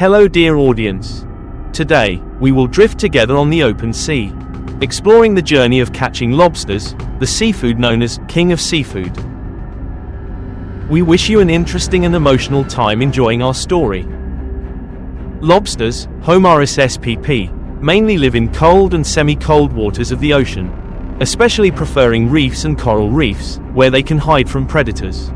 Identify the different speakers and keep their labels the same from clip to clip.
Speaker 1: Hello dear audience. Today, we will drift together on the open sea, exploring the journey of catching lobsters, the seafood known as King of Seafood. We wish you an interesting and emotional time enjoying our story. Lobsters, Homaris spp, mainly live in cold and semi-cold waters of the ocean, especially preferring reefs and coral reefs, where they can hide from predators.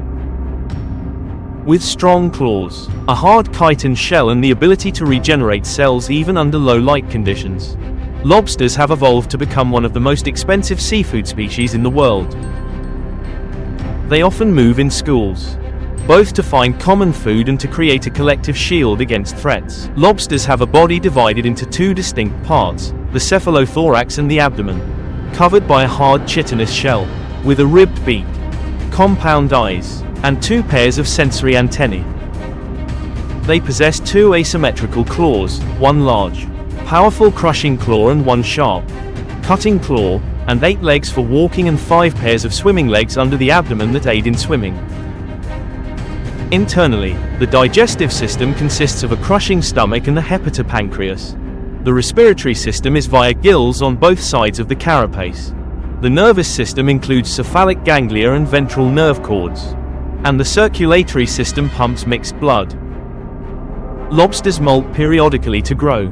Speaker 1: With strong claws, a hard chitin shell and the ability to regenerate cells even under low light conditions, lobsters have evolved to become one of the most expensive seafood species in the world. They often move in schools, both to find common food and to create a collective shield against threats. Lobsters have a body divided into two distinct parts, the cephalothorax and the abdomen, covered by a hard chitinous shell, with a ribbed beak, compound eyes, and two pairs of sensory antennae. They possess two asymmetrical claws, one large, powerful crushing claw and one sharp, cutting claw, and 8 legs for walking and 5 pairs of swimming legs under the abdomen that aid in swimming. Internally, the digestive system consists of a crushing stomach and the hepatopancreas. The respiratory system is via gills on both sides of the carapace. The nervous system includes cephalic ganglia and ventral nerve cords. And the circulatory system pumps mixed blood. Lobsters molt periodically to grow,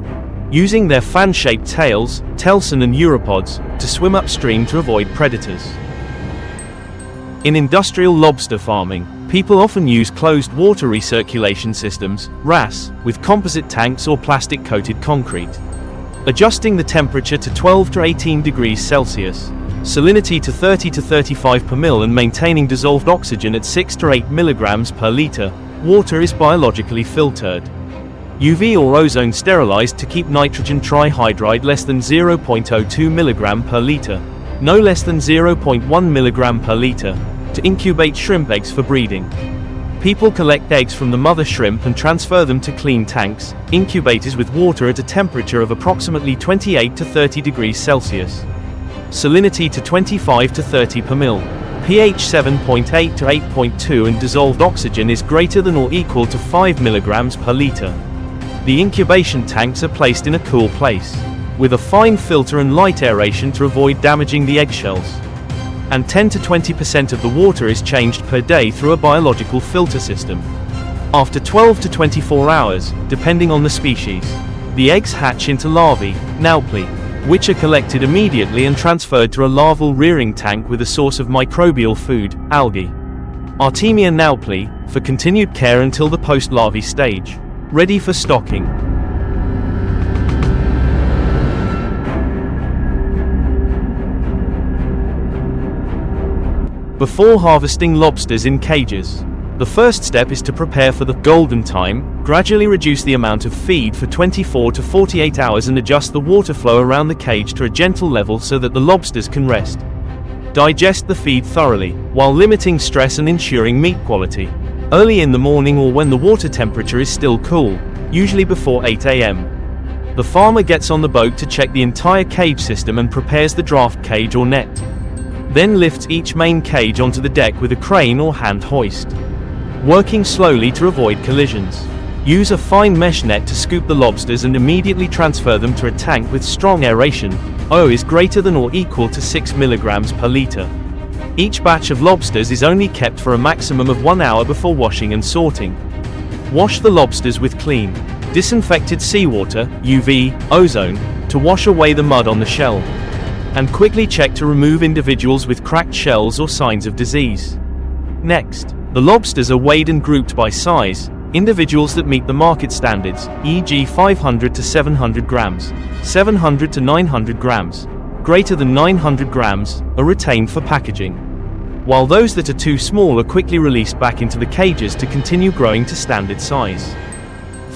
Speaker 1: using their fan-shaped tails, telson and uropods, to swim upstream to avoid predators. In industrial lobster farming, people often use closed water recirculation systems, RAS, with composite tanks or plastic-coated concrete. Adjusting the temperature to 12 to 18 degrees Celsius, salinity to 30 to 35 per mil and maintaining dissolved oxygen at 6 to 8 milligrams per liter, water is biologically filtered. UV or ozone sterilized to keep nitrogen trihydride less than 0.02 milligram per liter, no less than 0.1 milligram per liter, to incubate shrimp eggs for breeding. People collect eggs from the mother shrimp and transfer them to clean tanks, incubators with water at a temperature of approximately 28 to 30 degrees Celsius. Salinity to 25 to 30 per mil, pH 7.8 to 8.2 and dissolved oxygen is greater than or equal to 5 milligrams per liter. The incubation tanks are placed in a cool place, with a fine filter and light aeration to avoid damaging the eggshells. And 10 to 20% of the water is changed per day through a biological filter system. After 12 to 24 hours, depending on the species, the eggs hatch into larvae, naupli, which are collected immediately and transferred to a larval rearing tank with a source of microbial food, algae, Artemia naupli, for continued care until the post-larvae stage, ready for stocking. Before harvesting lobsters in cages, the first step is to prepare for the golden time, gradually reduce the amount of feed for 24 to 48 hours and adjust the water flow around the cage to a gentle level so that the lobsters can rest. Digest the feed thoroughly, while limiting stress and ensuring meat quality. Early in the morning or when the water temperature is still cool, usually before 8 a.m. The farmer gets on the boat to check the entire cage system and prepares the draft cage or net. Then lifts each main cage onto the deck with a crane or hand hoist, working slowly to avoid collisions. Use a fine mesh net to scoop the lobsters and immediately transfer them to a tank with strong aeration. O is greater than or equal to 6 milligrams per liter. Each batch of lobsters is only kept for a maximum of 1 hour before washing and sorting. Wash the lobsters with clean, disinfected seawater, UV, ozone, to wash away the mud on the shell, and quickly check to remove individuals with cracked shells or signs of disease. Next, the lobsters are weighed and grouped by size. Individuals that meet the market standards, e.g. 500 to 700 grams, 700 to 900 grams, greater than 900 grams, are retained for packaging, while those that are too small are quickly released back into the cages to continue growing to standard size.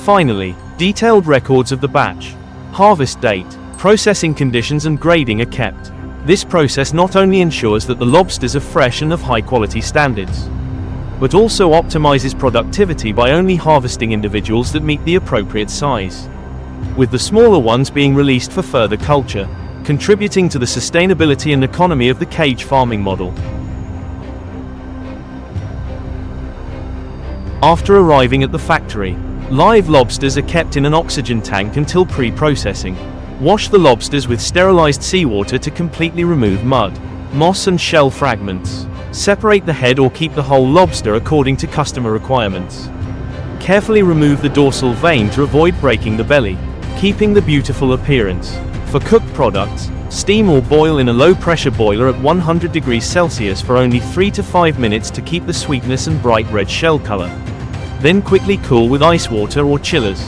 Speaker 1: Finally, detailed records of the batch, harvest date, processing conditions and grading are kept. This process not only ensures that the lobsters are fresh and of high quality standards, but also optimizes productivity by only harvesting individuals that meet the appropriate size, with the smaller ones being released for further culture, contributing to the sustainability and economy of the cage farming model. After arriving at the factory, Live lobsters are kept in an oxygen tank until pre-processing. Wash the lobsters with sterilized seawater to completely remove mud, moss and shell fragments. Separate the head or keep the whole lobster according to customer requirements. Carefully remove the dorsal vein to avoid breaking the belly, keeping the beautiful appearance. For cooked products, steam or boil in a low-pressure boiler at 100 degrees Celsius for only 3 to 5 minutes to keep the sweetness and bright red shell color. Then quickly cool with ice water or chillers.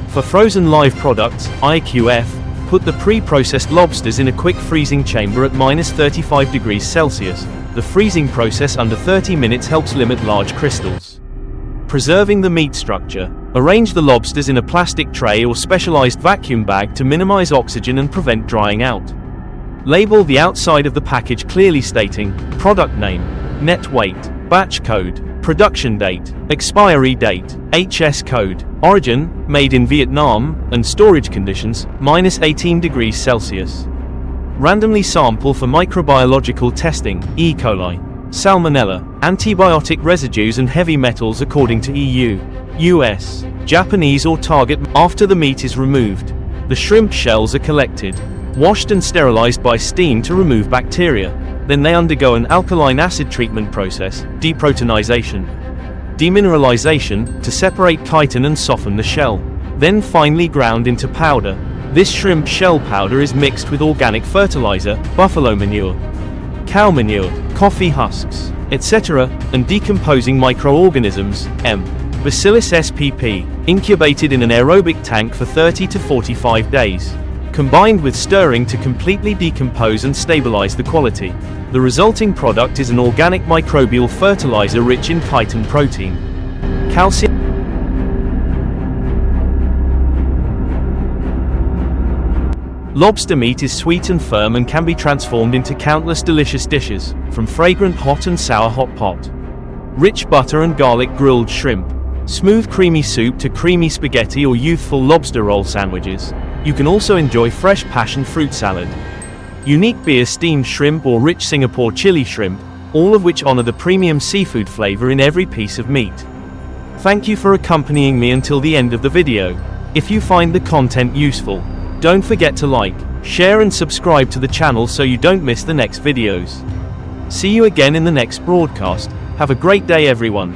Speaker 1: For frozen live products, IQF, put the pre-processed lobsters in a quick freezing chamber at -35 degrees Celsius. The freezing process under 30 minutes helps limit large crystals. Preserving the meat structure. Arrange the lobsters in a plastic tray or specialized vacuum bag to minimize oxygen and prevent drying out. Label the outside of the package clearly stating product name, net weight, batch code, production date, expiry date, HS code, origin, made in Vietnam, and storage conditions, -18 degrees Celsius. Randomly sample for microbiological testing, E. coli, Salmonella, antibiotic residues and heavy metals according to EU, US, Japanese or target. After the meat is removed, the shrimp shells are collected, washed and sterilized by steam to remove bacteria. Then they undergo an alkaline acid treatment process, deproteinization, demineralization, to separate chitin and soften the shell. Then finely ground into powder. This shrimp shell powder is mixed with organic fertilizer, buffalo manure, cow manure, coffee husks, etc., and decomposing microorganisms, M. Bacillus spp, incubated in an aerobic tank for 30 to 45 days. Combined with stirring to completely decompose and stabilize the quality. The resulting product is an organic microbial fertilizer rich in chitin protein, calcium. Lobster meat is sweet and firm and can be transformed into countless delicious dishes, from fragrant hot and sour hot pot, rich butter and garlic grilled shrimp, smooth creamy soup to creamy spaghetti or youthful lobster roll sandwiches. You can also enjoy fresh passion fruit salad, unique beer steamed shrimp or rich Singapore chili shrimp, all of which honor the premium seafood flavor in every piece of meat. Thank you for accompanying me until the end of the video. If you find the content useful, don't forget to like, share and subscribe to the channel so you don't miss the next videos. See you again in the next broadcast. Have a great day everyone.